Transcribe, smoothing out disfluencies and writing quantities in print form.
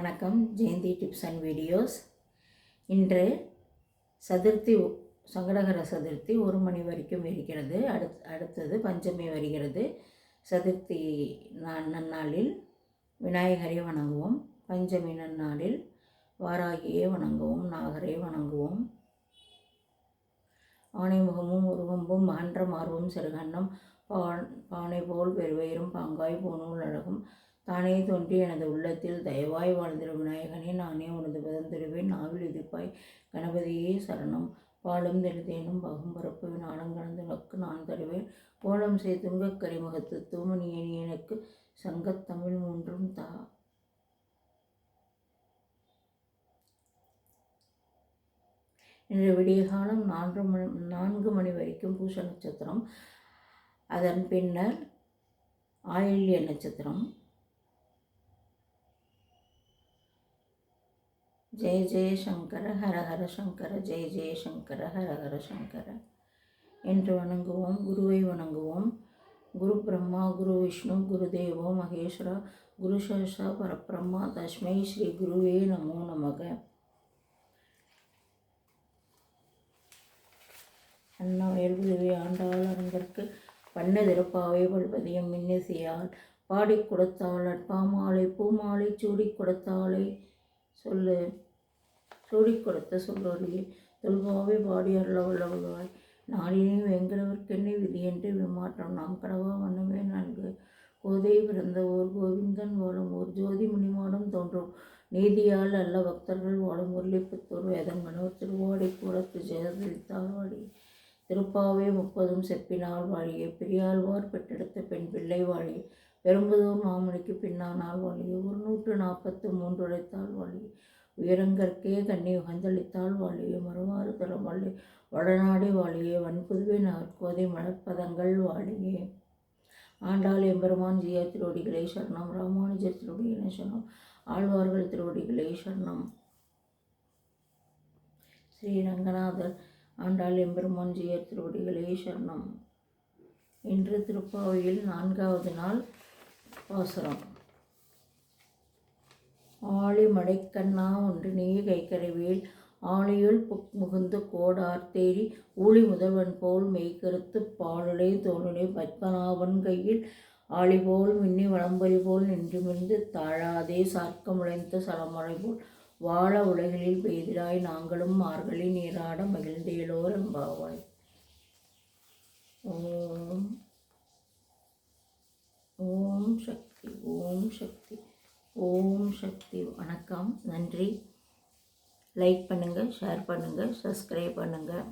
வணக்கம். Jayanthi tips and videos. இன்று சதுர்த்தி, சங்கடகர சதுர்த்தி 1 மணி வரைக்கும் இருக்கிறது. அடுத்தது பஞ்சமி வருகிறது. சதுர்த்தி நன்னாளில் விநாயகரை வணங்குவோம். பஞ்சமி நன்னாளில் வாராகியை வணங்குவோம், நாகரை வணங்குவோம். ஆனைமுகமும் உருவம்பும் மகன்ற மார்பும் சிறுகண்ணம் பானை போல் பெருவயிரும் பாங்காய் போனூல் அழகும் தானே தோன்றி எனது உள்ளத்தில் தயவாய் வாழ்ந்திடும் விநாயகனே, நானே உனது பதந்திருவேன். நாவில் எதிர்ப்பாய் கணபதியே சரணம். பாலும் தெளிதேனும் பகும் பரப்பு நாளும் கலந்து நக்கு நான் தருவேன். கோலம் செய்துங்க கரிமுகத்து தூமணியணி எனக்கு சங்கத்தமிழ் மூன்றும் தா. இன்று விடிய காலம் 4 மணி வரைக்கும் பூச நட்சத்திரம். அதன் பின்னர் ஆயில்ய நட்சத்திரம். ஜெய ஜெய சங்கர ஹர ஹர சங்கர, ஜெய ஜெய சங்கர ஹர ஹர சங்கர என்று வணங்குவோம். குருவை வணங்குவோம். குரு பிரம்மா, குரு விஷ்ணு, குரு தேவோ மகேஸ்வரா, குரு சாட்சா பரபிரம்மா, தஸ்மை ஸ்ரீ குருவே நமோ நமக. அன்னவயல் குருவே ஆண்டாள் அரங்கற்கு பண்ண திருப்பாவை பல்பதியம் மின்னிசையால் பாடி கொடுத்தாள் அட்பாமாலை பூமாலை சூடி கொடுத்தாளை சொல்லு சூடி கொடுத்த சொல்லொழியே தொல்பாவை பாடி அருளவல்லவாய் நாடினே வெங்கடவர்க்கென்னை விதியென்று விமாற்றம் நாம் கடவா வண்ணமே நன்கு கோதை பிறந்த ஓர் கோவிந்தன் வாழும் ஓர் ஜோதி முனிமாடம் தோன்றும் நீதியால் அல்ல பக்தர்கள் வாழும் முரளிப்புத்தூர் வேதங்கனோர் திருவாடி கூடத்து ஜெயதளித்தால் வாழி திருப்பாவை 30 செப்பினால் வாழிய பெரியாழ்வார் பெற்றெடுத்த பெண் பிள்ளை வாழிய பெரும்புதூர் மாமணிக்கு பின்னானால் வாழிய 143 உழைத்தால் வாழிய உயரங்கற்கே கண்ணி உகந்தளித்தால் வாழிய மறுவாறு தரம் வள்ளி வடநாடி வாழிய வன்புதுவை நகர்கோதை மலர்ப்பதங்கள் வாழியே. ஆண்டாள் எம்பெருமான் ஜியா திருவடிகளே சரணம். ராமானுஜர் திருவடிகளே சரணம். ஆழ்வார்கள் திருவடிகளே சரணம். ஸ்ரீரங்கநாதர் ஆண்டாள் எம்பெருமான் ஜியா திருவடிகளே சரணம். இன்று திருப்பாவையில் 4வது நாள் பாசுரம். ஆழி மடைக்கண்ணா ஒன்று நீ கைக்கரைவேல் ஆழியுள் முகுந்து கோடார் தேரி ஊழி முதல்வன் போல் மெய்கருத்து பாலுலை தோளுலை பத்மநாபன் கையில் ஆழிபோல் மின்னி வளம்பொலி போல் நின்றுமிழ்ந்து தாழாதே சார்க்க முளைந்த சலமழை போல் வாழ உலகில் பெய்திடாய் நாங்களும் மார்கழி நீராட மகிழ்ந்தேலோர் எம்பாவாய். ஓம் ஓம் சக்தி, ஓம் சக்தி, ஓம் சக்தி. வணக்கம், நன்றி. லைக் பண்ணுங்கள், ஷேர் பண்ணுங்கள், சப்ஸ்கிரைப் பண்ணுங்கள்.